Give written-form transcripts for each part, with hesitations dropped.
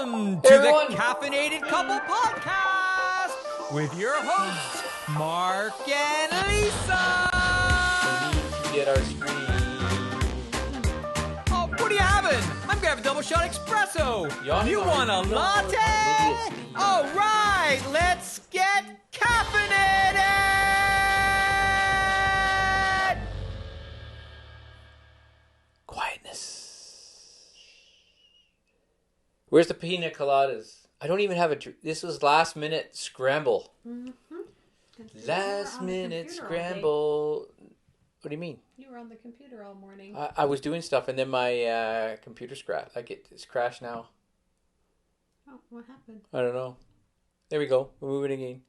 Welcome to the Caffeinated Couple Podcast with your hosts, Mark and Lisa. We need to get our screen. Oh, what are you having? I'm gonna have a double shot espresso. You want a latte? All right, let's get caffeinated. Quietness. Where's the pina coladas? I don't even have a... This was last minute scramble. Mm-hmm. Last minute scramble. What do you mean? You were on the computer all morning. I was doing stuff and then my computer scratched. Like it's crashed now. Oh, what happened? I don't know. There we go. We're moving again.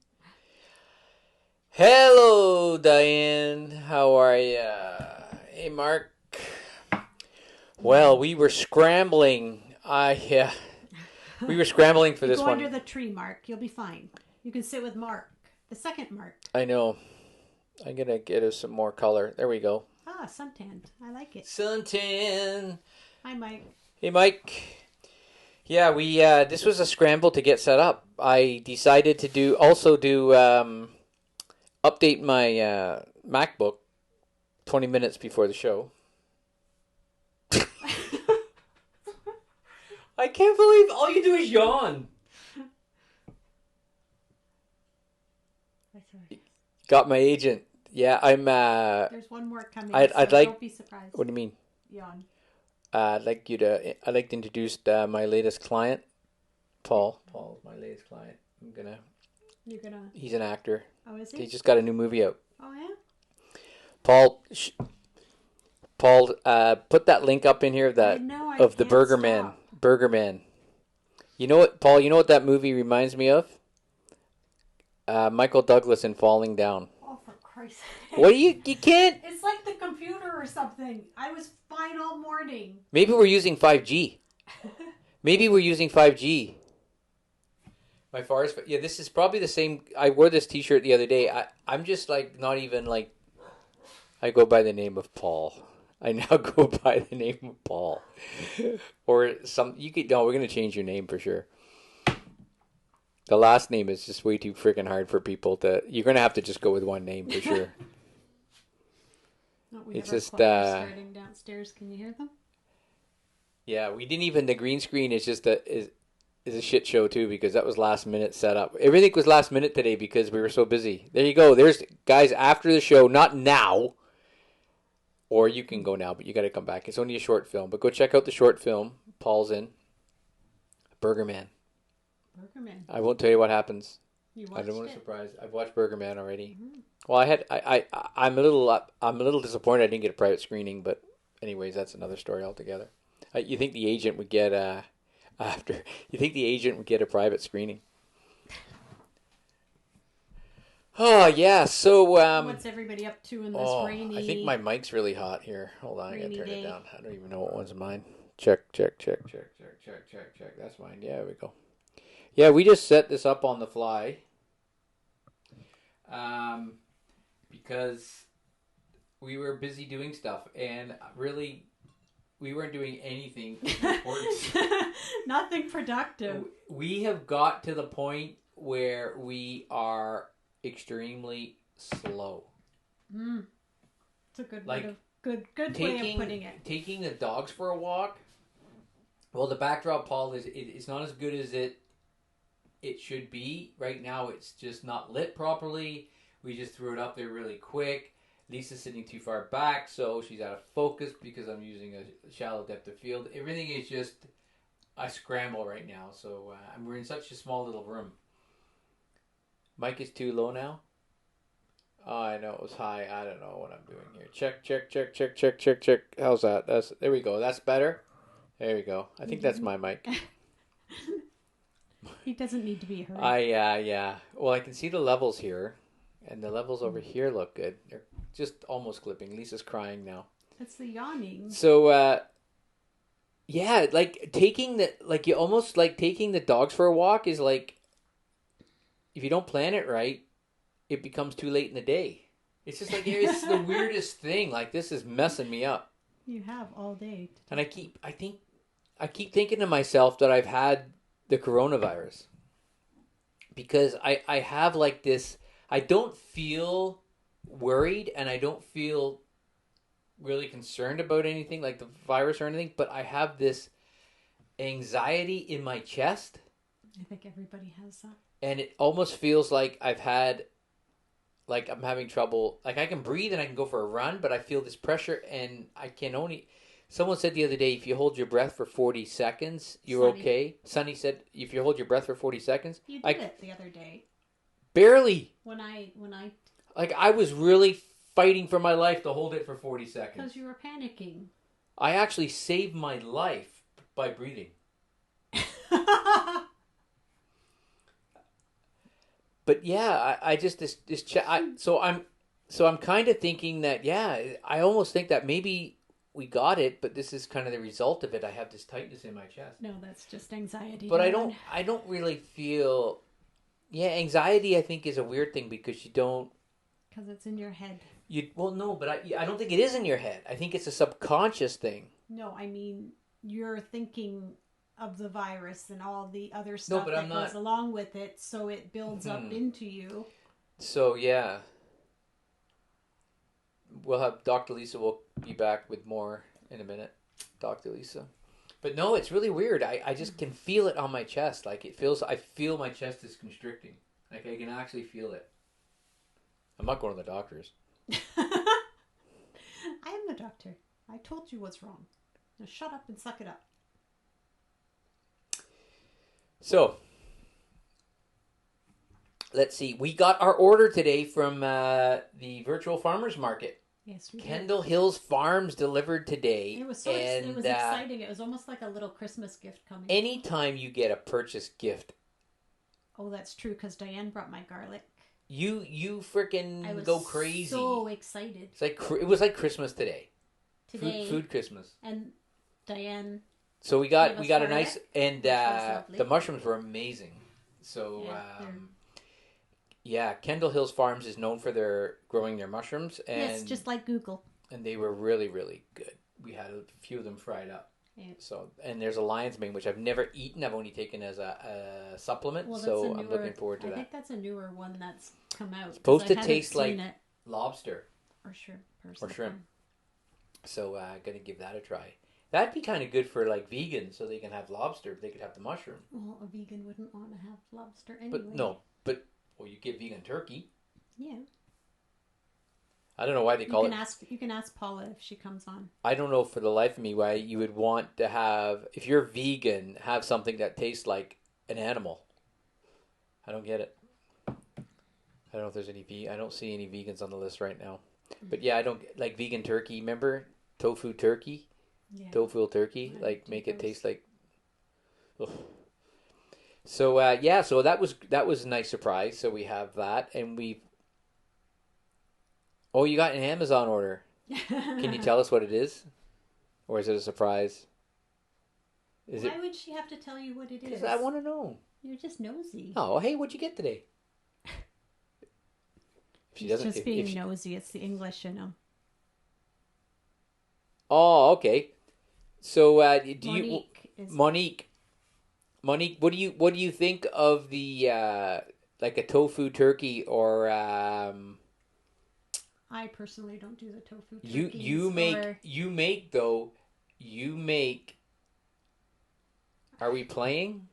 Hello, Diane. How are ya? Hey, Mark. Well, we were scrambling. We were scrambling for this go one. Under the tree, Mark. You'll be fine. You can sit with Mark, the second Mark. I know. I'm gonna get us some more color. There we go. Ah, suntanned. I like it. Suntan. Hi, Mike. Hey, Mike. Yeah, we this was a scramble to get set up. I decided to do update my MacBook 20 minutes before the show. I can't believe all you do is yawn. Got my agent. Yeah, I'm. There's one more coming. I'd like. Don't be surprised. What do you mean? Yawn. I'd like to introduce my latest client, Paul. Paul is my latest client. You're gonna. He's an actor. Oh, is he? He just got a new movie out. Oh yeah. Paul, put that link up in here of the Burger Man. Burger Man. You know what, Paul? You know what that movie reminds me of? Michael Douglas in Falling Down. Oh, for Christ's sake! What do you can't? It's like the computer or something. I was fine all morning. Maybe we're using 5G. My forest. Yeah, this is probably the same. I wore this T-shirt the other day. I'm just like not even like. I go by the name of Paul. I now go by the name of Paul, or some. You could no. We're gonna change your name for sure. The last name is just way too freaking hard for people to. You're gonna have to just go with one name for sure. It's just starting downstairs. Can you hear them? Yeah, we didn't even. The green screen is just is a shit show too because that was last minute setup. Everything was last minute today because we were so busy. There you go. There's guys after the show, not now. Or you can go now, but you got to come back. It's only a short film, but go check out the short film. Paul's in. Burger Man. Burger Man. I won't tell you what happens. You watched I don't want to it? surprise. I've watched Burger Man already. Mm-hmm. Well, I'm a little disappointed I didn't get a private screening, but anyways, that's another story altogether. You think the agent would get a private screening? Oh yeah, so what's everybody up to in this rainy? I think my mic's really hot here. Hold on, I gotta turn day. it down. I don't even know what one's mine. Check. That's mine. Yeah, there we go. Yeah, we just set this up on the fly. Because we were busy doing stuff, and really, we weren't doing anything important. Nothing productive. We have got to the point where we are extremely slow. It's a good way of putting it. Taking the dogs for a walk. Well, the backdrop, Paul, it's not as good as it should be. Right now, it's just not lit properly. We just threw it up there really quick. Lisa's sitting too far back, so she's out of focus because I'm using a shallow depth of field. Everything is just a scramble right now. So we're in such a small little room. Mic is too low now. Oh, I know it was high. I don't know what I'm doing here. Check. How's that? There we go. That's better. There we go. I think that's my mic. He doesn't need to be heard. Yeah. Well, I can see the levels here, and the levels over here look good. They're just almost clipping. Lisa's crying now. That's the yawning. So, yeah, like taking the dogs for a walk is like, if you don't plan it right, it becomes too late in the day. It's just like, it's the weirdest thing. Like, this is messing me up. You have all day. And I keep thinking to myself that the coronavirus. Because I have like this, I don't feel worried and I don't feel really concerned about anything like the virus or anything, but I have this anxiety in my chest. I think everybody has that. And it almost feels like I'm having trouble. Like I can breathe and I can go for a run, but I feel this pressure and I can only... Someone said the other day, if you hold your breath for 40 seconds, you're Sunny. okay. Sunny said, if you hold your breath for 40 seconds... You did it the other day. Barely. When I... Like I was really fighting for my life to hold it for 40 seconds. Because you were panicking. I actually saved my life by breathing. But yeah, I just so I'm kind of thinking that I almost think that maybe we got it, but this is kind of the result of it. I have this tightness in my chest. No, that's just anxiety. But Dylan. I don't really feel. Yeah, anxiety I think is a weird thing because you don't. Because it's in your head. No, but I don't think it is in your head. I think it's a subconscious thing. No, I mean you're thinking of the virus and all the other stuff goes along with it, so it builds up into you. So yeah, we'll have Dr. Lisa will be back with more in a minute. Dr. Lisa. But no, it's really weird. I just can feel it on my chest. Like I feel my chest is constricting. Like I can actually feel it. I'm not going to the doctors. I am the doctor. I told you what's wrong. Now shut up and suck it up. So, let's see. We got our order today from the virtual farmers market. Yes, we Kendall Hills Farms delivered today. It was so it was exciting. It was almost like a little Christmas gift coming. Anytime you get a purchase gift. Oh, that's true, because Diane brought my garlic. You freaking go crazy. So excited. It's like it was like Christmas today. Today. Food Christmas. And Diane. So we got a nice and lovely. the mushrooms were amazing. So Kendall Hills Farms is known for growing their mushrooms and yes, just like Google. And they were really, really good. We had a few of them fried up. Yeah. So and there's a lion's mane which I've never eaten. I've only taken as a supplement. Well, so I'm looking forward to that. I think that's a newer one that's come out. It's supposed to taste like lobster or shrimp or shrimp. So gonna give that a try. That'd be kind of good for like vegans, so they can have lobster. They could have the mushroom. Well, a vegan wouldn't want to have lobster anyway. But you get vegan turkey. Yeah. I don't know why they call it. You can ask Paula if she comes on. I don't know for the life of me why you would want to have, if you're vegan, have something that tastes like an animal. I don't get it. I don't know if there's any I don't see any vegans on the list right now. But yeah, I don't like vegan turkey. Remember tofu turkey? Yeah. Tofu turkey, like make it taste like. Ugh. So so that was a nice surprise. So we have that, and we. Oh, you got an Amazon order. Can you tell us what it is, or is it a surprise? Why would she have to tell you what it is? Because I want to know. You're just nosy. Oh, hey, what'd you get today? She's just being nosy. It's the English, you know. Oh, okay. So, Monique, what do you think of the like a tofu turkey or I personally don't do the tofu turkeys. You make. Are we playing?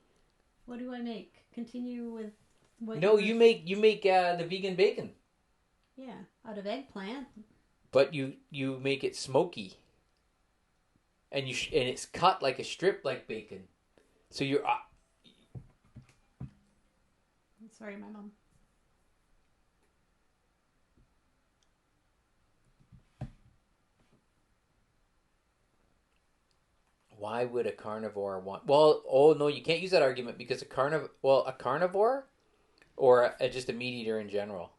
What do I make? Continue with what? No, you make the vegan bacon. Yeah, out of eggplant. But you make it smoky. And it's cut like a strip like bacon. So you're Sorry, my mom. Why would a carnivore want? Well, oh no, you can't use that argument because a carnivore or just a meat eater in general.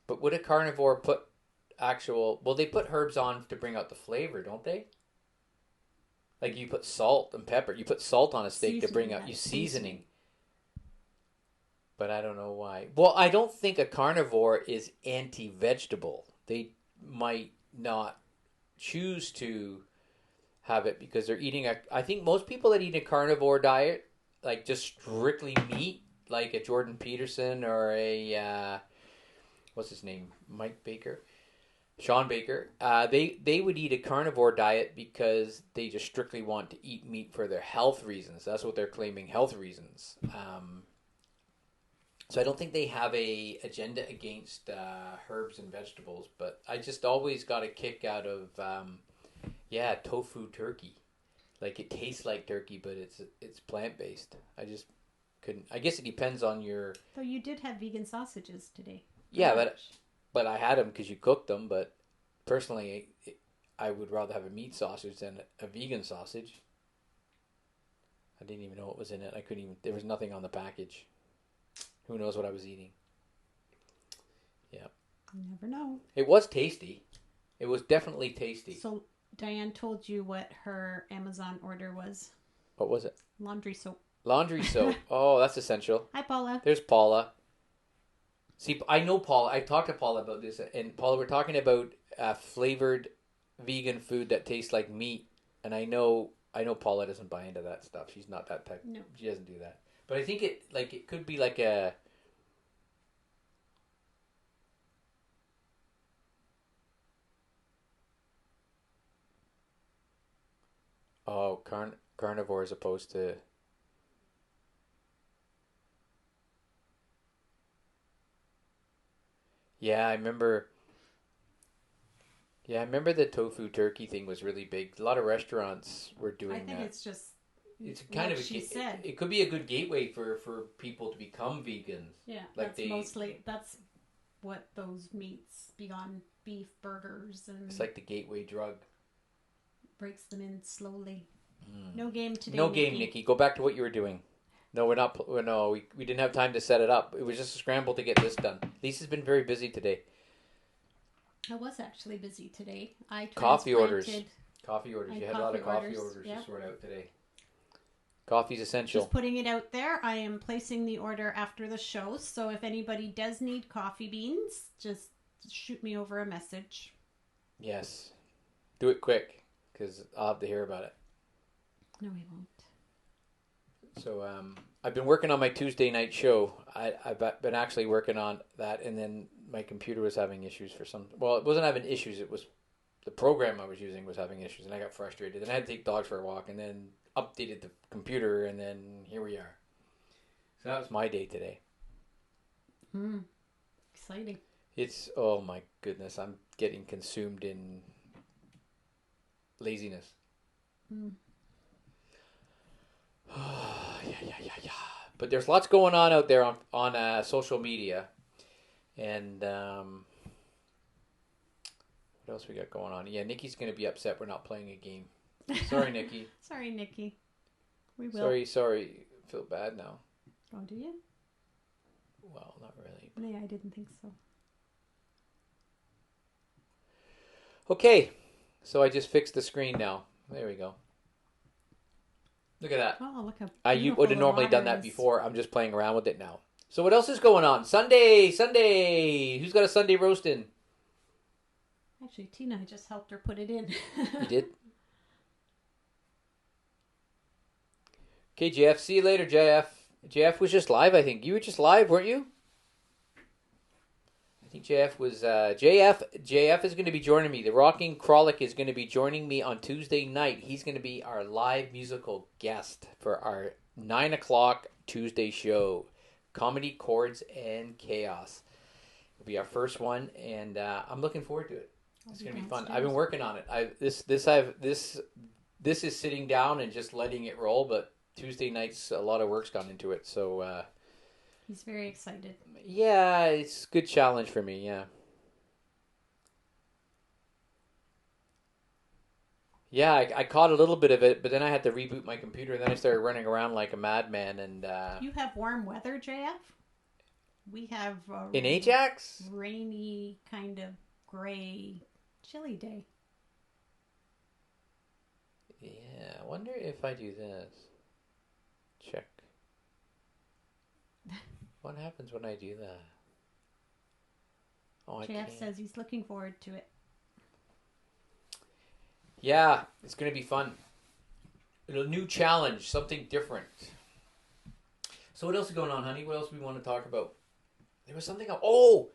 But would a carnivore put they put herbs on to bring out the flavor, don't they? Like you put salt and pepper. You put salt on a steak to bring out your seasoning. But I don't know why. Well, I don't think a carnivore is anti-vegetable. They might not choose to have it because they're eating I think most people that eat a carnivore diet, like just strictly meat, like a Jordan Peterson or a what's his name, Sean Baker, they would eat a carnivore diet because they just strictly want to eat meat for their health reasons. That's what they're claiming, health reasons. So I don't think they have a agenda against herbs and vegetables, but I just always got a kick out of tofu turkey. Like it tastes like turkey, but it's plant based. I just couldn't. I guess it depends on your. So you did have vegan sausages today. Yeah, but I had them because you cooked them. But personally, I would rather have a meat sausage than a vegan sausage. I didn't even know what was in it. I couldn't even. There was nothing on the package. Who knows what I was eating? Yeah. You never know. It was tasty. It was definitely tasty. So Diane told you what her Amazon order was. What was it? Laundry soap. Laundry soap. Oh, that's essential. Hi, Paula. There's Paula. See, I know Paula. I talked to Paula about this. And Paula, we're talking about flavored vegan food that tastes like meat. And I know Paula doesn't buy into that stuff. She's not that type. No. She doesn't do that. But I think it could be like a. Oh, carnivore as opposed to. Yeah, I remember. Yeah, I remember the tofu turkey thing was really big. A lot of restaurants were doing that. I think it's just. It's kind of she said. It could be a good gateway for people to become vegans. Yeah, like that's what those meats, beyond beef burgers, and it's like the gateway drug. Breaks them in slowly. No game today. No game, Nikki. Go back to what you were doing. No, we're not. No, we didn't have time to set it up. It was just a scramble to get this done. Lisa's been very busy today. I was actually busy today. Coffee orders. You had a lot of coffee orders yep. to sort out today. Coffee's essential. Just putting it out there. I am placing the order after the show. So if anybody does need coffee beans, just shoot me over a message. Yes. Do it quick, because I'll have to hear about it. No, we won't. So I've been working on my Tuesday night show. I've been actually working on that, and then my computer was having issues for some. Well, it wasn't having issues. It was the program I was using was having issues, and I got frustrated. Then I had to take dogs for a walk, and then updated the computer, and then here we are. So that was my day today. Exciting. It's, oh my goodness, I'm getting consumed in laziness. Yeah. But there's lots going on out there on social media. And what else we got going on? Yeah, Nikki's going to be upset we're not playing a game. Sorry, Nikki. Sorry, Nikki. We will. Sorry. Feel bad now. Oh, do you? Well, not really. Yeah, I didn't think so. Okay, so I just fixed the screen now. There we go. Look at that. Oh, look how You would have normally done that before. I'm just playing around with it now. So what else is going on? Sunday. Who's got a Sunday roasting? Actually, Tina just helped her put it in. You did? Okay, JF. See you later, JF. JF was just live, I think. You were just live, weren't you? I think JF was... JF is going to be joining me. The Rocking Krolic is going to be joining me on Tuesday night. He's going to be our live musical guest for our 9 o'clock Tuesday show. Comedy, Chords, and Chaos. It'll be our first one, and I'm looking forward to it. It's going to be fun. I've been working on it. This is sitting down and just letting it roll, but Tuesday nights, a lot of work's gone into it, so... He's very excited. Yeah, it's a good challenge for me, yeah. Yeah, I caught a little bit of it, but then I had to reboot my computer, and then I started running around like a madman, and... You have warm weather, JF? We have... in Ajax? Rainy, kind of gray, chilly day. Yeah, I wonder if I do this. Check. What happens when I do that? Oh, I JF can't. says he's looking forward to it. Yeah, it's going to be fun. A new challenge, something different. So what else is going on, honey? What else do we want to talk about? There was something else. Oh,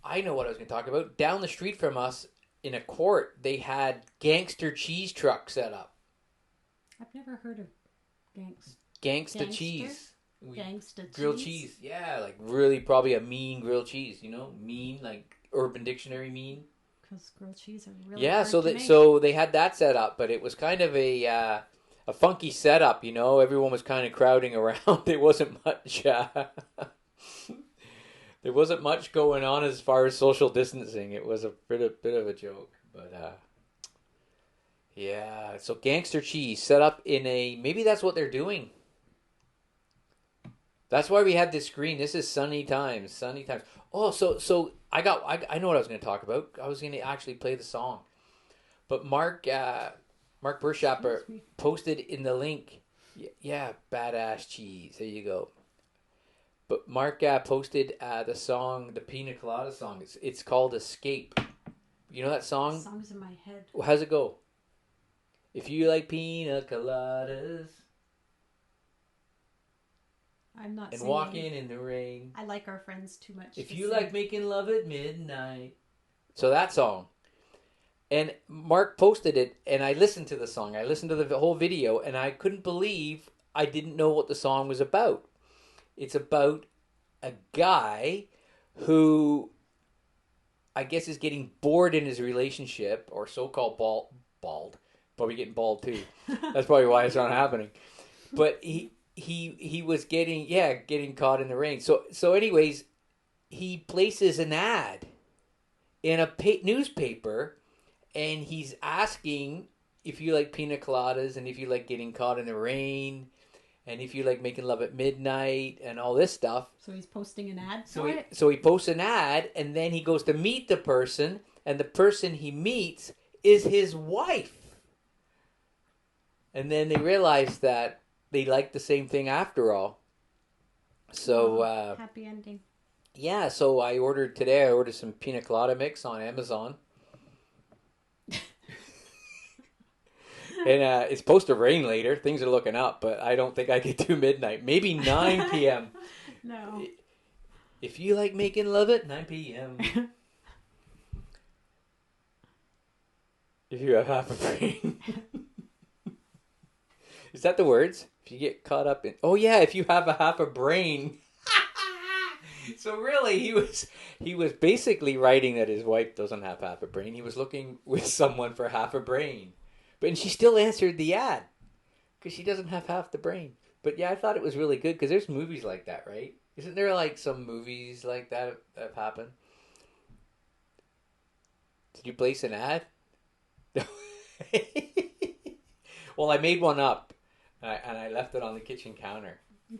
I know what I was going to talk about. Down the street from us, in a court, they had gangster cheese truck set up. I've never heard of Gangsta cheese. Gangsta grilled cheese. Yeah, like really probably a mean grilled cheese, you know? Mean, like Urban Dictionary mean. Because grilled cheese are really Yeah, hard so to make. so they had that set up, but it was kind of a funky setup, you know? Everyone was kind of crowding around. There wasn't much there wasn't much going on as far as social distancing. It was a bit of a joke, but yeah, so gangster cheese set up in a, maybe that's what they're doing. That's why we had this screen. This is sunny times. Oh, so I know what I was going to talk about. I was going to actually play the song, but Mark Burshapper posted in the link. Yeah, badass cheese. There you go. But Mark posted the song, the Pina Colada song. It's called Escape. You know that song? The song's in my head. Well, how's it go? If you like pina coladas. I'm not and singing. Walking in the rain. I like Our Friends too much. If you like making love at midnight. So that song. And Mark posted it, and I listened to the song. I listened to the whole video, and I couldn't believe I didn't know what the song was about. It's about a guy who, I guess, is getting bored in his relationship, or so-called bald. Probably getting bald too. That's probably why it's not happening. But he was getting caught in the rain. So anyways, he places an ad in a newspaper, and he's asking if you like pina coladas, and if you like getting caught in the rain, and if you like making love at midnight, and all this stuff. So he's posting an ad for it? So he posts an ad, and then he goes to meet the person, and the person he meets is his wife. And then they realize that they like the same thing after all. So happy ending. Yeah, so I ordered some pina colada mix on Amazon. And it's supposed to rain later. Things are looking up, but I don't think I get to midnight. Maybe 9 p.m. No. If you like making love at 9 p.m. If you have half a brain. Is that the words? If you get caught up in... Oh, yeah, if you have a half a brain. So really, he was basically writing that his wife doesn't have half a brain. He was looking with someone for half a brain. And she still answered the ad. Because she doesn't have half the brain. But yeah, I thought it was really good. Because there's movies like that, right? Isn't there like some movies like that have happened? Did you place an ad? Well, I made one up. And I left it on the kitchen counter.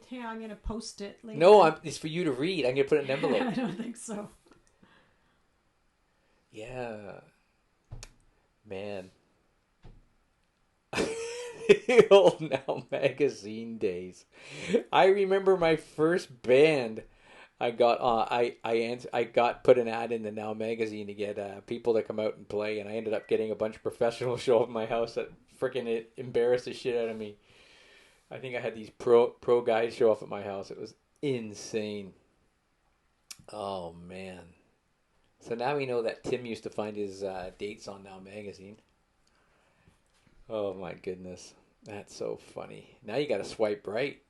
Yeah, I'm going to post it later. No, it's for you to read. I'm going to put it in an envelope. I don't think so. Yeah. Man. Old Now magazine days. I remember my first band. I got put an ad in the Now magazine to get people to come out and play, and I ended up getting a bunch of professionals show up at my house that freaking embarrassed the shit out of me. I think I had these pro guys show up at my house. It was insane. Oh man. So now we know that Tim used to find his dates on Now magazine. Oh my goodness. That's so funny. Now you gotta swipe right.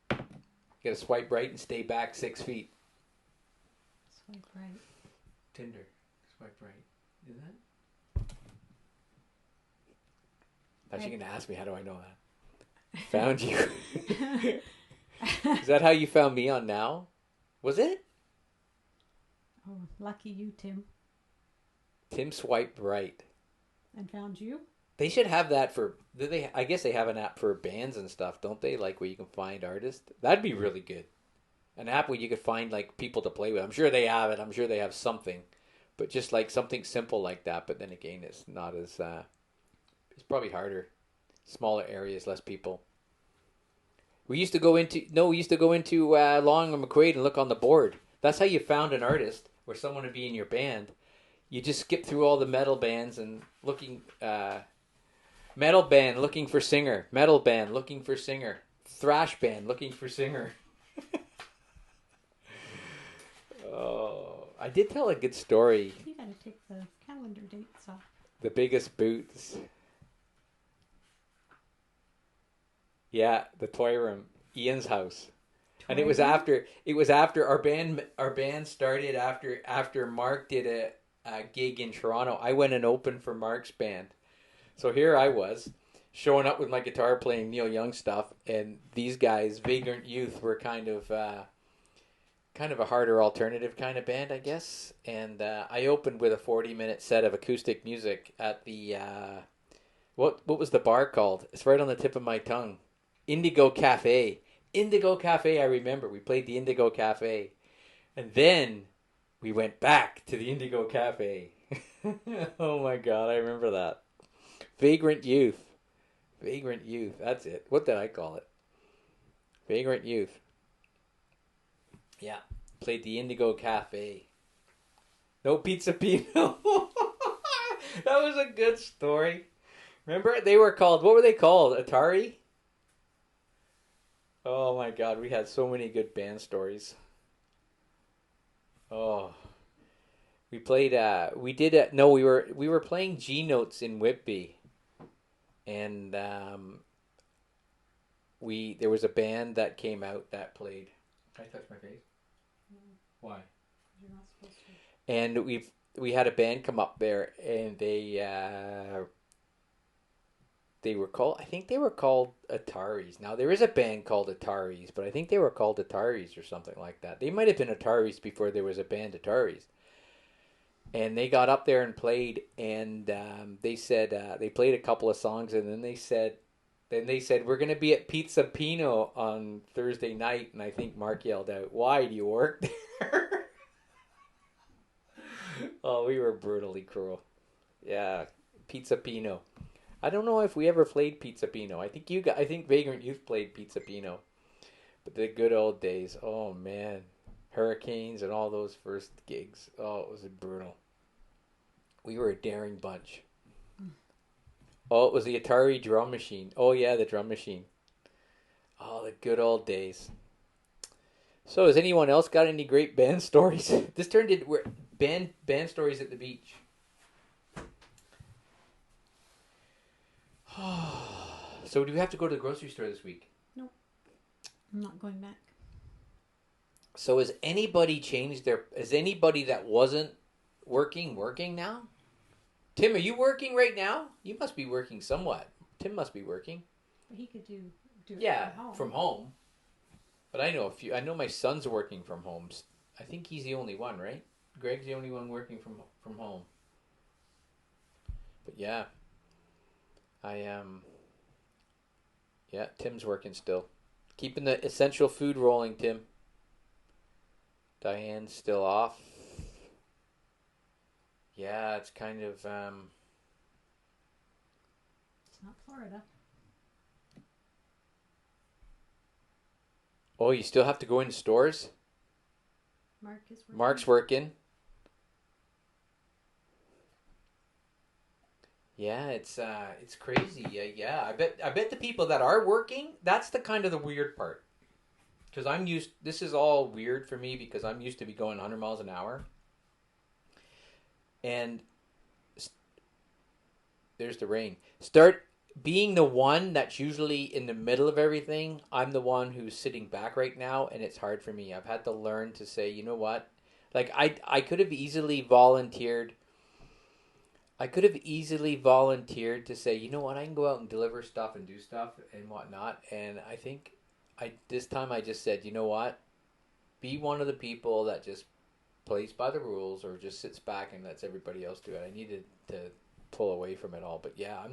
You gotta swipe right and stay back 6 feet. Swipe right. Tinder. Swipe right. Is that? Now she's gonna ask me, how do I know that? Found you. Is that how you found me on Now? Was it? Oh, lucky you, Tim. Tim swiped right. And found you? They should have that for... I guess they have an app for bands and stuff, don't they? Like where you can find artists. That'd be really good. An app where you could find like people to play with. I'm sure they have it. I'm sure they have something. But just like something simple like that. But then again, it's not as... it's probably harder. Smaller areas, less people. We used to go into Long and McQuaid and look on the board. That's how you found an artist or someone to be in your band. You just skip through all the metal bands and looking Metal band looking for singer. Metal band looking for singer. Thrash band looking for singer. Oh, I did tell a good story. You gotta take the calendar dates off. The biggest boots. Yeah, the toy room. Ian's house. And it was after our band started after Mark did a gig in Toronto. I went and opened for Mark's band. So here I was, showing up with my guitar playing Neil Young stuff, and these guys, Vagrant Youth, were kind of a harder alternative kind of band, I guess. And I opened with a 40-minute set of acoustic music at the what was the bar called? It's right on the tip of my tongue. Indigo Cafe. Indigo Cafe, I remember. We played the Indigo Cafe. And then we went back to the Indigo Cafe. Oh my God, I remember that. Vagrant Youth. Vagrant Youth, that's it. What did I call it? Vagrant Youth. Yeah, played the Indigo Cafe. No Pizza Pino. That was a good story. Remember, they were called, what were they called? Atari? Oh my God, we had so many good band stories. Oh, we played. We were playing G notes in Whitby, and there was a band that came out that played. Can I touch my face? Why? You're not supposed to. And we had a band come up there, and they were called, I think they were called Ataris. Now, there is a band called Ataris, but I think they were called Ataris or something like that. They might have been Ataris before there was a band Ataris. And they got up there and played, and they said, they played a couple of songs, and then they said, we're going to be at Pizza Pino on Thursday night. And I think Mark yelled out, "Why do you work there?" Oh, we were brutally cruel. Yeah, Pizza Pino. I don't know if we ever played Pizza Pino. I think Vagrant Youth played Pizza Pino. But the good old days. Oh man. Hurricanes and all those first gigs. Oh, it was brutal. We were a daring bunch. Oh, it was the Atari drum machine. Oh yeah, the drum machine. Oh, the good old days. So has anyone else got any great band stories? This turned into band stories at the beach. So do we have to go to the grocery store this week? Nope. I'm not going back. So has anybody that wasn't working now? Tim, are you working right now? You must be working somewhat. Tim must be working. But he could do it from home. But I know my son's working from home. I think he's the only one, right? Greg's the only one working from home. But yeah. Tim's working still. Keeping the essential food rolling, Tim. Diane's still off. Yeah, it's kind of, It's not Florida. Oh, you still have to go into stores? Mark's working. Yeah, it's crazy. Yeah. I bet the people that are working, that's the kind of the weird part. Because this is all weird for me because I'm used to be going 100 miles an hour. And there's the rain. Start being the one that's usually in the middle of everything. I'm the one who's sitting back right now, and it's hard for me. I've had to learn to say, you know what? Like, I could have easily volunteered. To say, you know what, I can go out and deliver stuff and do stuff and whatnot. And I think this time I just said, you know what? Be one of the people that just plays by the rules or just sits back and lets everybody else do it. I needed to pull away from it all. But yeah,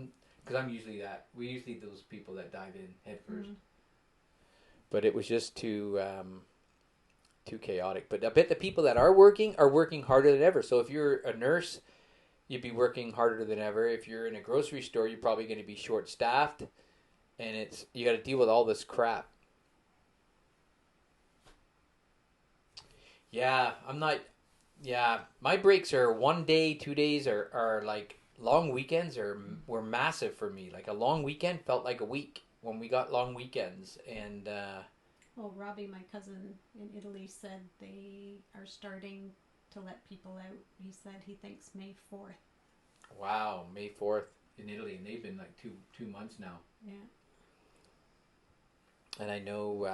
because I'm usually that. We're usually those people that dive in head first. Mm-hmm. But it was just too chaotic. But I bet the people that are working harder than ever. So if you're a nurse, you'd be working harder than ever. If you're in a grocery store, you're probably going to be short-staffed. And you got to deal with all this crap. Yeah, my breaks are 1 day, 2 days are like long weekends were massive for me. Like a long weekend felt like a week when we got long weekends. And well, Robbie, my cousin in Italy, said they are starting to let people out. He said he thinks May 4th. Wow, May 4th in Italy, and they've been like two months now. Yeah. And I know,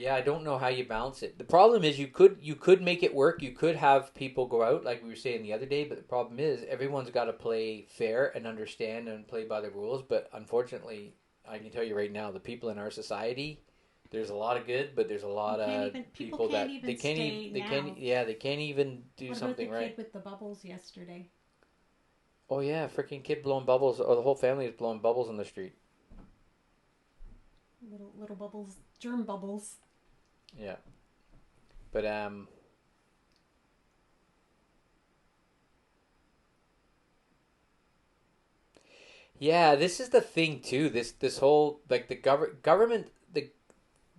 I don't know how you balance it. The problem is you could make it work. You could have people go out like we were saying the other day, but the problem is everyone's got to play fair and understand and play by the rules. But unfortunately, I can tell you right now, the people in our society, there's a lot of good, but there's a lot of people that they can't even do something right. What about the kid with the bubbles yesterday? Oh yeah, freaking kid blowing bubbles, or the whole family is blowing bubbles in the street. Little bubbles, germ bubbles. Yeah, but yeah, this is the thing too. This whole like the government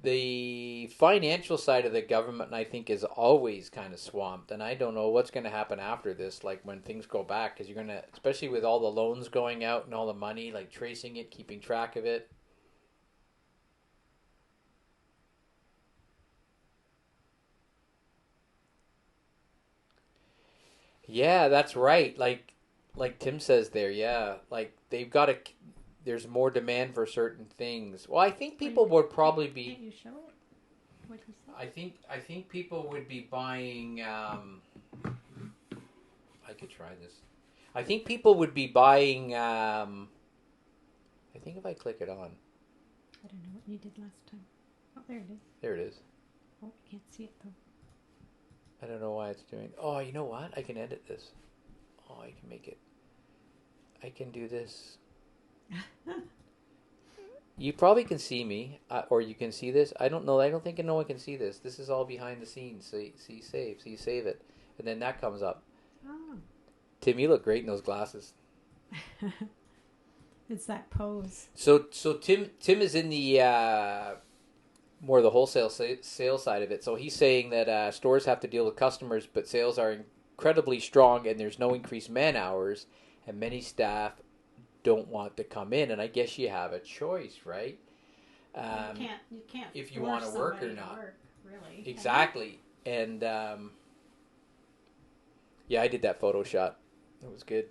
the financial side of the government, I think, is always kind of swamped, and I don't know what's going to happen after this. Like when things go back, because you're gonna, especially with all the loans going out and all the money, like tracing it, keeping track of it. Yeah, that's right. Like Tim says there. Yeah, like they've got to. There's more demand for certain things. Well, I think people would probably be. Can't you show it? What he said? I think people would be buying. I could try this. I think people would be buying. I think if I click it on. I don't know what you did last time. Oh, there it is. There it is. Oh, you can't see it though. I don't know why it's doing. Oh, you know what? I can edit this. Oh, I can make it. I can do this. You probably can see me, or you can see this. I don't know. I don't think no one can see this. This is all behind the scenes. See, save. So you save it, and then that comes up. Oh. Tim, you look great in those glasses. It's that pose. So Tim is in the more the wholesale sales side of it. So he's saying that stores have to deal with customers, but sales are incredibly strong, and there's no increased man hours, and many staff don't want to come in. And I guess you have a choice, right? You can't. If you want to work or not. Work, really. Exactly. And yeah, I did that photo shot. It was good.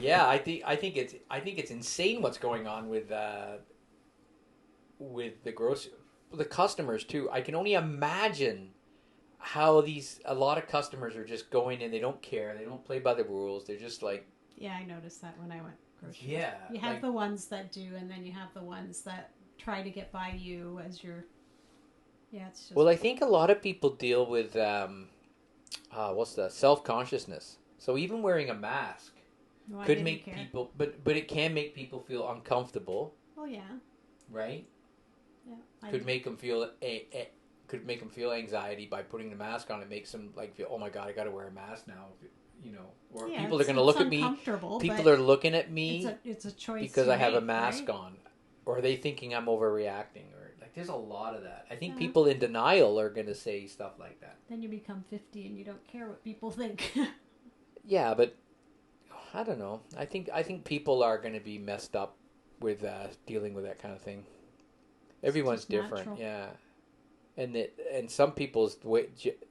Yeah, I think it's insane what's going on with the the customers too. I can only imagine how a lot of customers are just going in. They don't care. They don't play by the rules. They're just like. Yeah, I noticed that when I went grocery. Yeah, you have the ones that do, and then you have the ones that try to get by you as you're. Yeah, it's just. Well, I think a lot of people deal with what's the self-consciousness. So even wearing a mask could make people, but it can make people feel uncomfortable. Oh yeah. Right. Yeah. Could make them feel could make them feel anxiety by putting the mask on. It makes them like feel, oh my god, I got to wear a mask now. You know, or people are going to look at me. People are looking at me. It's a choice because I have a mask on, or are they thinking I'm overreacting, or like there's a lot of that. I think people in denial are going to say stuff like that. Then you become 50 and you don't care what people think. Yeah, but I don't know. I think people are going to be messed up with dealing with that kind of thing. Everyone's different, natural. Yeah. And some people's way,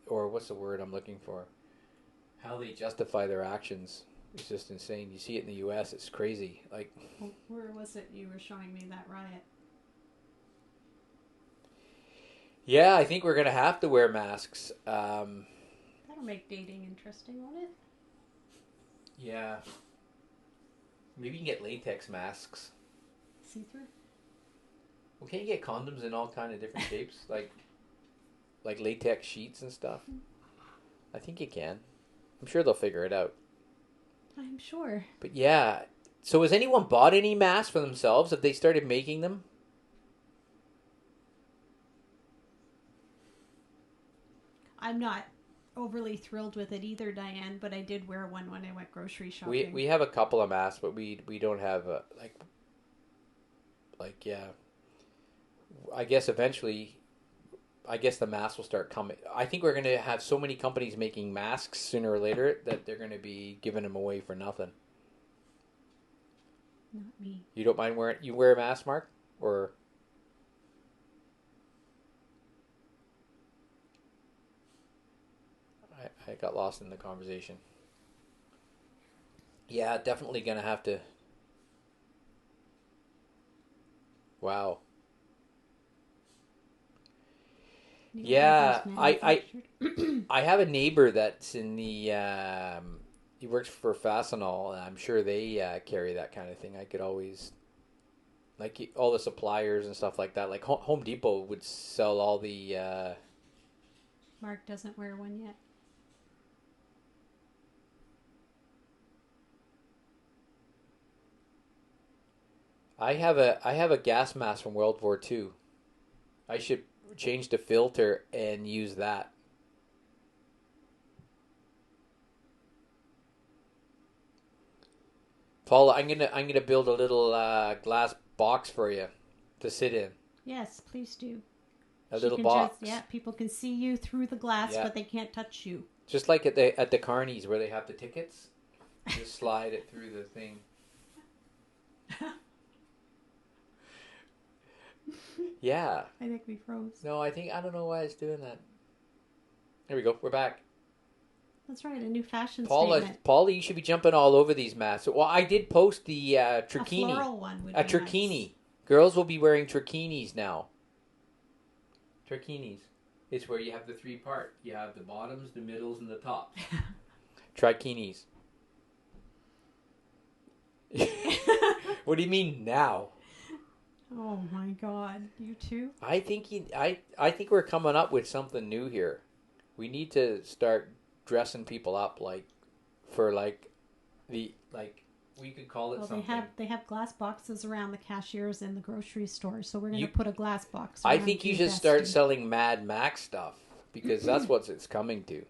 or what's the word I'm looking for? How they justify their actions is just insane. You see it in the U.S. It's crazy. Like, where was it you were showing me that riot? Yeah, I think we're gonna have to wear masks. That'll make dating interesting, won't it? Yeah. Maybe you can get latex masks. See-through? Well, can't you get condoms in all kind of different shapes, like latex sheets and stuff? I think you can. I'm sure they'll figure it out. I'm sure. But yeah, so has anyone bought any masks for themselves? Have they started making them? I'm not overly thrilled with it either, Diane, but I did wear one when I went grocery shopping. We have a couple of masks, but we don't have yeah. I guess eventually I guess the masks will start coming. I think we're going to have so many companies making masks sooner or later that they're going to be giving them away for nothing. Not me. You don't mind wearing? You wear a mask, Mark, or? I got lost in the conversation. Yeah, definitely going to have to. Wow. Yeah, I have a neighbor that's in the he works for Fastenal, and I'm sure they carry that kind of thing. I could always like all the suppliers and stuff like that. Like Home Depot would sell all the. Mark doesn't wear one yet. I have a gas mask from World War II. I should change the filter and use that. Paula, I'm gonna build a little glass box for you to sit in. Yes, please do. A little box. People can see you through the glass, but they can't touch you. Just like at the carnies where they have the tickets, just slide it through the thing. Yeah. I think we froze. No, I don't know why it's doing that. There we go. We're back. That's right, a new fashion statement. Paula, you should be jumping all over these masks. Well, I did post the trikini. A floral one would be trikini. Nice. Girls will be wearing trikinis now. Trikinis. It's where you have the 3-part. You have the bottoms, the middles, and the tops. Trikinis. What do you mean now? Oh my God, you too? I think we're coming up with something new here. We need to start dressing people up we could call it something. They have glass boxes around the cashiers in the grocery store, so we're going to put a glass box around I think you should start selling Mad Max stuff, because that's what it's coming to.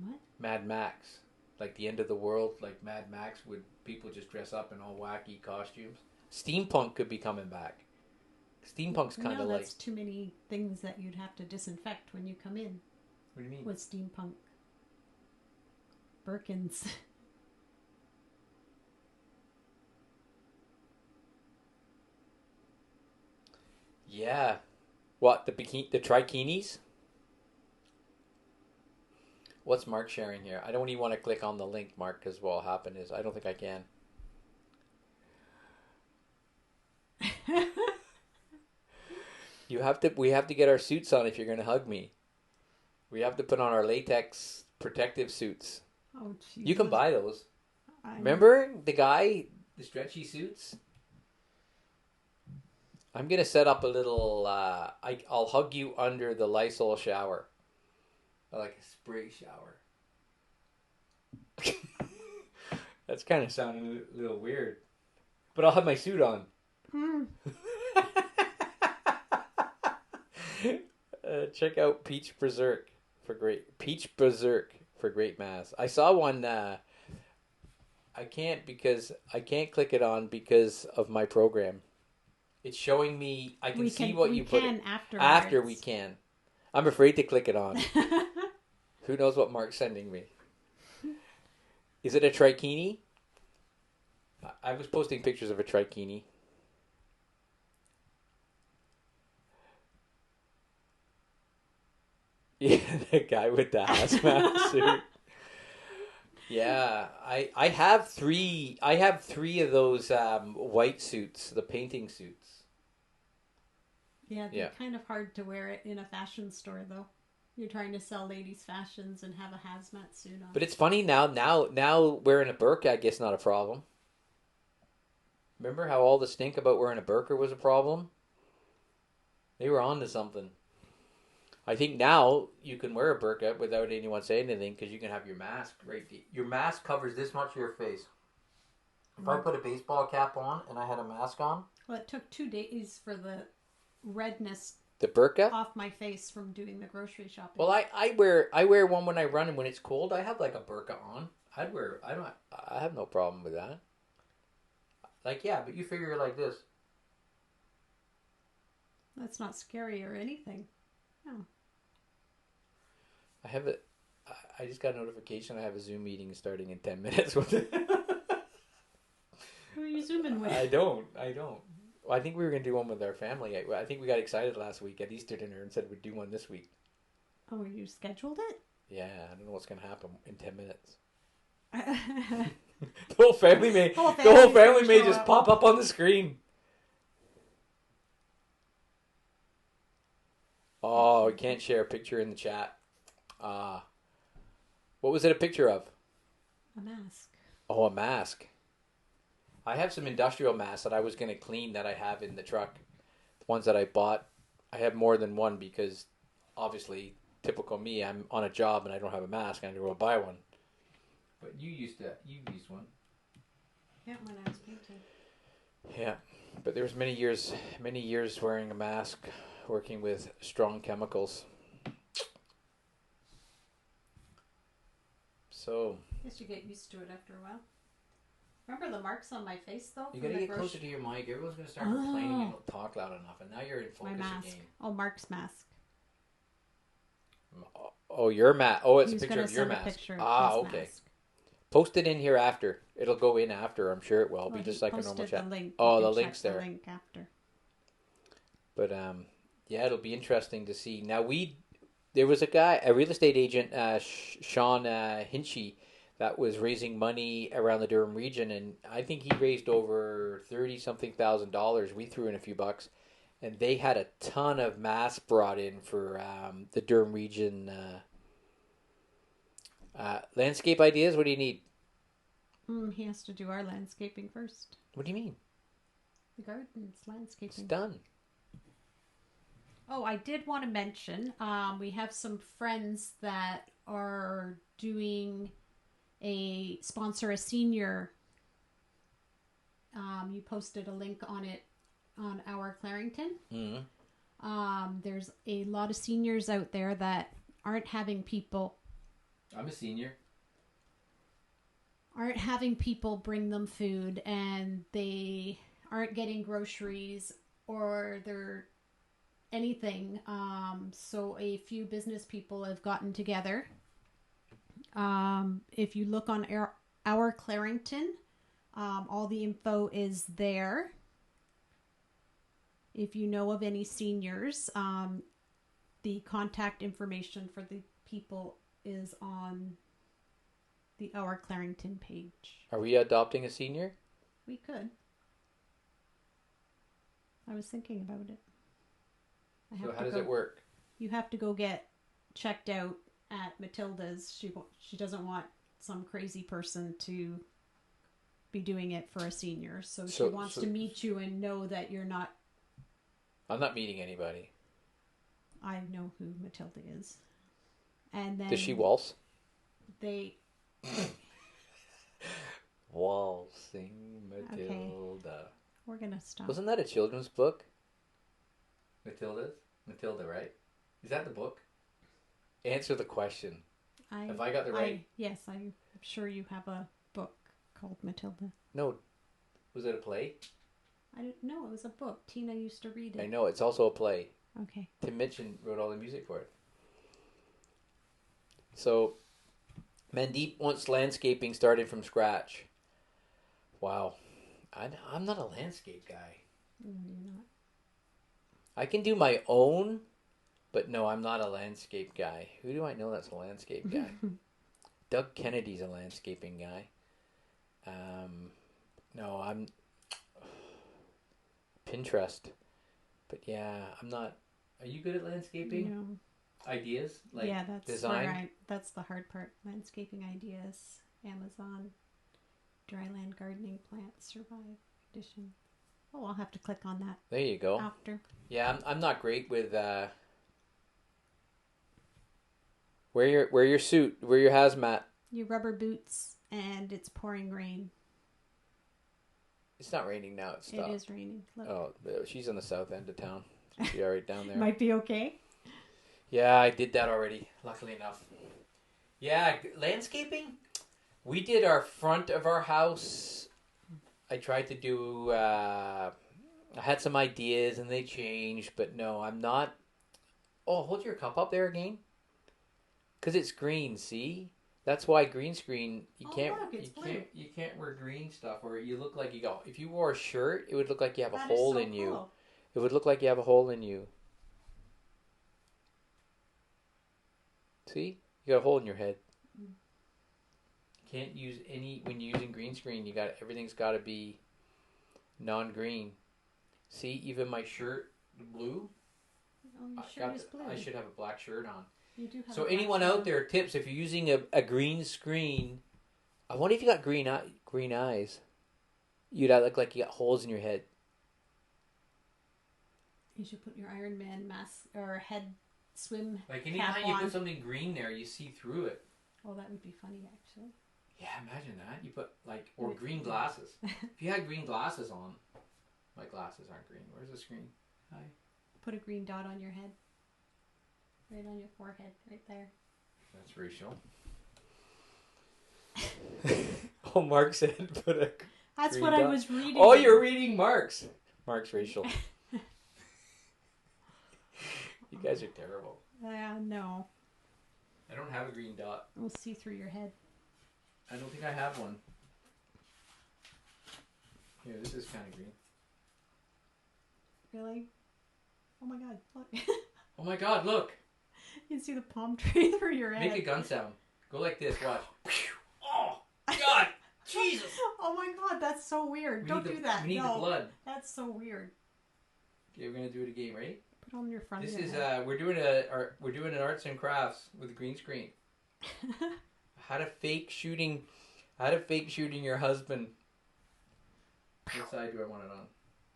What? Mad Max. Like the end of the world, like Mad Max, would people just dress up in all wacky costumes? Steampunk could be coming back. Steampunk's kind of that's too many things that you'd have to disinfect when you come in. What do you mean? With steampunk. Birkins. Yeah. What, the trikinis? What's Mark sharing here? I don't even want to click on the link, Mark, because what will happen is I don't think I can. We have to get our suits on if you're going to hug me. We have to put on our latex protective suits. Oh, Jesus. You can buy those. Remember the stretchy suits? I'm going to set up a little, I'll hug you under the Lysol shower. Like a spray shower. That's kind of sounding a little weird. But I'll have my suit on. Check out Peach Berserk for great masks. I saw one. I can't click it on because of my program. It's showing me. I can see what you put. After we can. I'm afraid to click it on. Who knows what Mark's sending me? Is it a trikini? I was posting pictures of a trikini. Yeah, the guy with the hazmat suit. Yeah, I have three of those white suits, the painting suits. Yeah, they're kind of hard to wear it in a fashion store, though. You're trying to sell ladies' fashions and have a hazmat suit on. But it's funny now wearing a burqa, I guess, not a problem. Remember how all the stink about wearing a burqa was a problem? They were on to something. I think now you can wear a burqa without anyone saying anything because you can have your mask right. Your mask covers this much of your face. If I put a baseball cap on and I had a mask on... Well, it took 2 days for the redness... The burqa? Off my face from doing the grocery shopping. Well, I wear one when I run, and when it's cold, I have like a burqa on. I have no problem with that. Like, yeah, but you figure like this. That's not scary or anything. No. I just got a notification. I have a Zoom meeting starting in 10 minutes. Who are you zooming with? I don't. Well, I think we were going to do one with our family. I think we got excited last week at Easter dinner and said we'd do one this week. Oh, you scheduled it? Yeah, I don't know what's going to happen in 10 minutes. The whole family may just pop up on the screen. Oh, we can't share a picture in the chat. What was it a picture of? A mask. Oh, a mask. I have some industrial masks that I was going to clean that I have in the truck. The ones that I bought. I have more than one because, obviously, typical me, I'm on a job and I don't have a mask. I need to go buy one. But you used one. Yeah, when I was painting. Yeah, but there was many years wearing a mask, working with strong chemicals. So. I guess you get used to it after a while. Remember the marks on my face though? You gotta get closer to your mic. Everyone's gonna start complaining you don't talk loud enough, and now you're in focus again. Oh, Mark's mask. Oh, your mask. Oh, it's a picture of your mask. Okay. Mask. Post it in here after. It'll go in after. I'm sure it will. Be just like a normal chat. The link's there. The link after. But yeah, it'll be interesting to see. Now there was a real estate agent, Sean Hinchy, that was raising money around the Durham region, and I think he raised over $30-something thousand. We threw in a few bucks, and they had a ton of masks brought in for the Durham region. Landscape ideas? What do you need? He has to do our landscaping first. What do you mean? The garden's landscaping. It's done. Oh, I did want to mention, we have some friends that are doing sponsor a senior. You posted a link on it on our Clarington. Mm-hmm. There's a lot of seniors out there that aren't having people. I'm a senior. Aren't having people bring them food, and they aren't getting groceries or they're anything. So a few business people have gotten together. If you look on our Clarington, all the info is there. If you know of any seniors, the contact information for the people is on the Our Clarington page. Are we adopting a senior? We could. I was thinking about it. So how does it work? You have to go get checked out at Matilda's. She doesn't want some crazy person to be doing it for a senior. So she wants to meet you and know that you're not... I'm not meeting anybody. I know who Matilda is. And then... Does she waltz? They... Waltzing Matilda. Okay. We're going to stop. Wasn't that a children's book? Matilda, right? Is that the book? Answer the question. Have I got the right? Yes, I'm sure you have a book called Matilda. No. Was it a play? I don't know. It was a book. Tina used to read it. I know. It's also a play. Okay. Tim Minchin wrote all the music for it. So, Mandeep wants landscaping started from scratch. Wow. I'm not a landscape guy. No, you're not. I can do my own, but no, I'm not a landscape guy. Who do I know that's a landscape guy? Doug Kennedy's a landscaping guy. No, I'm Pinterest. But yeah, I'm not. Are you good at landscaping? No. Ideas? Like yeah, that's design? that's the hard part. Landscaping ideas, Amazon, dryland gardening, plants, survive edition. Oh, I'll have to click on that. There you go. After. Yeah, I'm not great with wear your suit, wear your hazmat. Your rubber boots, and it's pouring rain. It's not raining now. It's stopped. It is raining. Look. Oh, she's on the south end of town. She'll be all right down there. Might be okay. Yeah, I did that already, luckily enough. Yeah, landscaping. We did our front of our house. I tried to do, I had some ideas and they changed, but no, I'm not. Oh, hold your cup up there again. Because it's green, see? That's why green screen, Look, it's blue. you can't wear green stuff or you look like you go. If you wore a shirt, it would look like you have a That hole is so in you. cool. It would look like you have a hole in you. See? You got a hole in your head. You can't use any when you're using green screen, everything's got to be non-green. See, even my shirt, the blue. Oh, your shirt is blue. I should have a black shirt on. You do have So a black anyone shirt out on. there, tips if you're using a green screen. I wonder if you got green eyes. You'd look like you got holes in your head. You should put your Iron Man mask or head swim Like cap anytime you on. put something green there, you see through it. Oh, that would be funny, actually. Yeah, imagine that. You put or green glasses. If you had green glasses on, my glasses aren't green. Where's the screen? Hi. Put a green dot on your head. Right on your forehead, right there. That's racial. Oh, Mark said put a. That's green what dot. I was reading. Oh, you're reading Mark's. Mark's racial. You guys are terrible. No. I don't have a green dot. We'll see through your head. I don't think I have one. Here, this is kind of green. Really? Oh my god, look. Oh my god, look! You can see the palm tree through your head. Make a gun sound. Go like this, watch. Oh, God! Jesus! Oh my god, that's so weird. Don't do that. We need the blood. That's so weird. Okay, we're gonna do it again, ready? Put on your front This of your is head. we're doing an arts and crafts with a green screen. How to fake shooting your husband. What side do I want it on?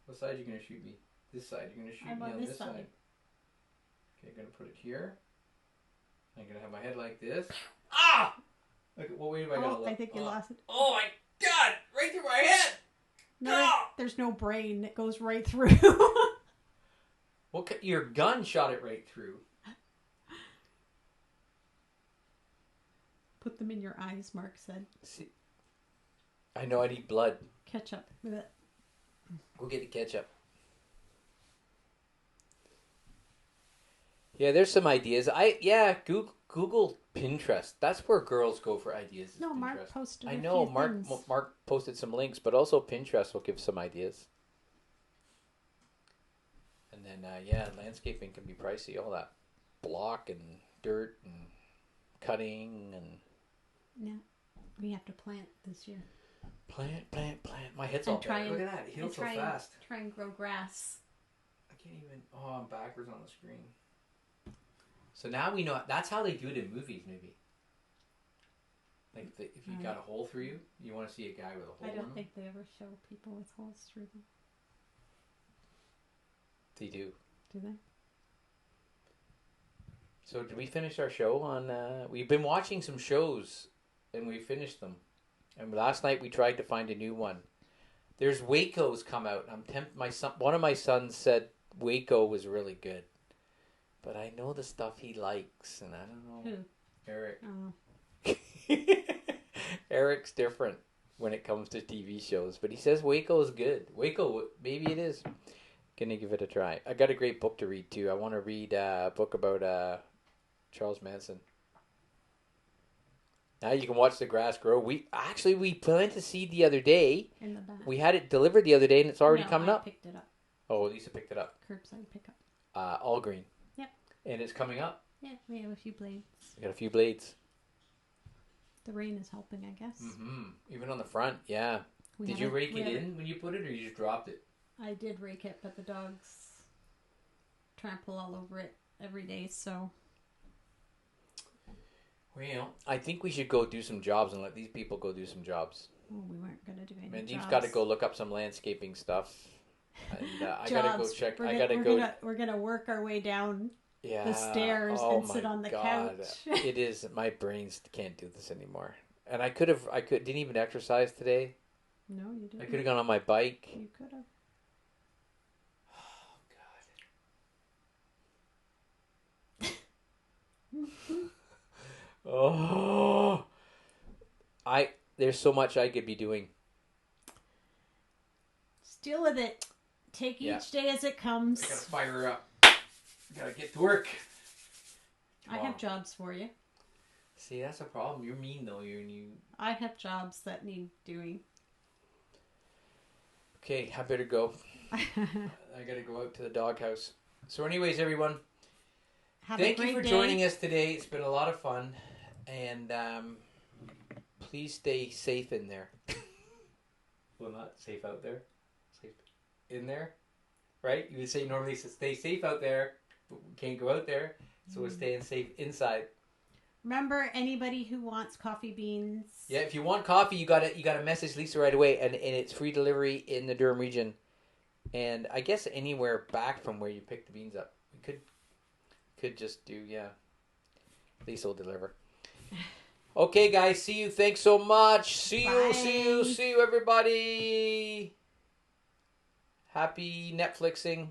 What side are you gonna shoot me? This side. You're gonna shoot I'm me on on this this side. side. Okay, I'm gonna put it here. I'm gonna have my head like this. Ah! Look, what way have I got to look? I think you lost it. Oh my God! Right through my head. No, Ah! there's no brain. It goes right through. Your gun shot it right through. Put them in your eyes, Mark said. See, I know I need blood. Ketchup. Blech. Go get the ketchup. Yeah, there's some ideas. Google Pinterest. That's where girls go for ideas. No, Pinterest. Mark posted. I a know few Mark. things. Mark posted some links, but also Pinterest will give some ideas. And then landscaping can be pricey. All that block and dirt and cutting and. Yeah, we have to plant this year. Plant. My head's all bad. Look at that. It heals so fast. Try and grow grass. I can't even. Oh, I'm backwards on the screen. So now we know. That's how they do it in movies, maybe. Like if you got a hole through you, you want to see a guy with a hole in him? I don't think they ever show people with holes through them. They do. Do they? So did we finish our show on... we've been watching some shows, and we finished them. And last night we tried to find a new one. There's Waco's come out. I'm one of my sons said Waco was really good. But I know the stuff he likes, and I don't know. Who? Eric. Oh. Eric's different when it comes to TV shows, but he says Waco is good. Waco, maybe it is. Gonna give it a try. I got a great book to read too. I want to read a book about Charles Manson. Now you can watch the grass grow. We planted seed the other day. In the back. We had it delivered the other day, and it's already coming up. I picked it up. Oh, Lisa picked it up. Curbside pickup. All green. Yep. And it's coming up. Yeah, we have a few blades. We got a few blades. The rain is helping, I guess. Mm-hmm. Even on the front, yeah. Did you rake it in when you put it, or you just dropped it? I did rake it, but the dogs trample all over it every day, so... Well, I think we should go do some jobs and let these people go do some jobs. Well, we weren't going to do any Mandeep's jobs. got to go look up some landscaping stuff. And I Jobs. got to go check. We're gonna work our way down Yeah. the stairs Oh and sit my on the God. couch. It is. My brains can't do this anymore. And I didn't even exercise today. No, you didn't. I could have gone on my bike. You could have. Oh, there's so much I could be doing. Just deal with it. Take each day as it comes. I gotta fire her up. Gotta get to work. I have jobs for you. See, that's a problem. You're mean though. You. I have jobs that need doing. Okay, I better go. I gotta go out to the doghouse. So anyways, everyone, thank you for joining us today. It's been a lot of fun. And please stay safe in there. Well, not safe out there. Safe in there. Right? You would say normally stay safe out there, but we can't go out there. So we're staying safe inside. Remember, anybody who wants coffee beans. Yeah, if you want coffee, you gotta message Lisa right away, and it's free delivery in the Durham region, and I guess anywhere back from where you pick the beans up. We could just do Lisa will deliver. Okay, guys, see you. Thanks so much. See you, everybody. Happy Netflixing.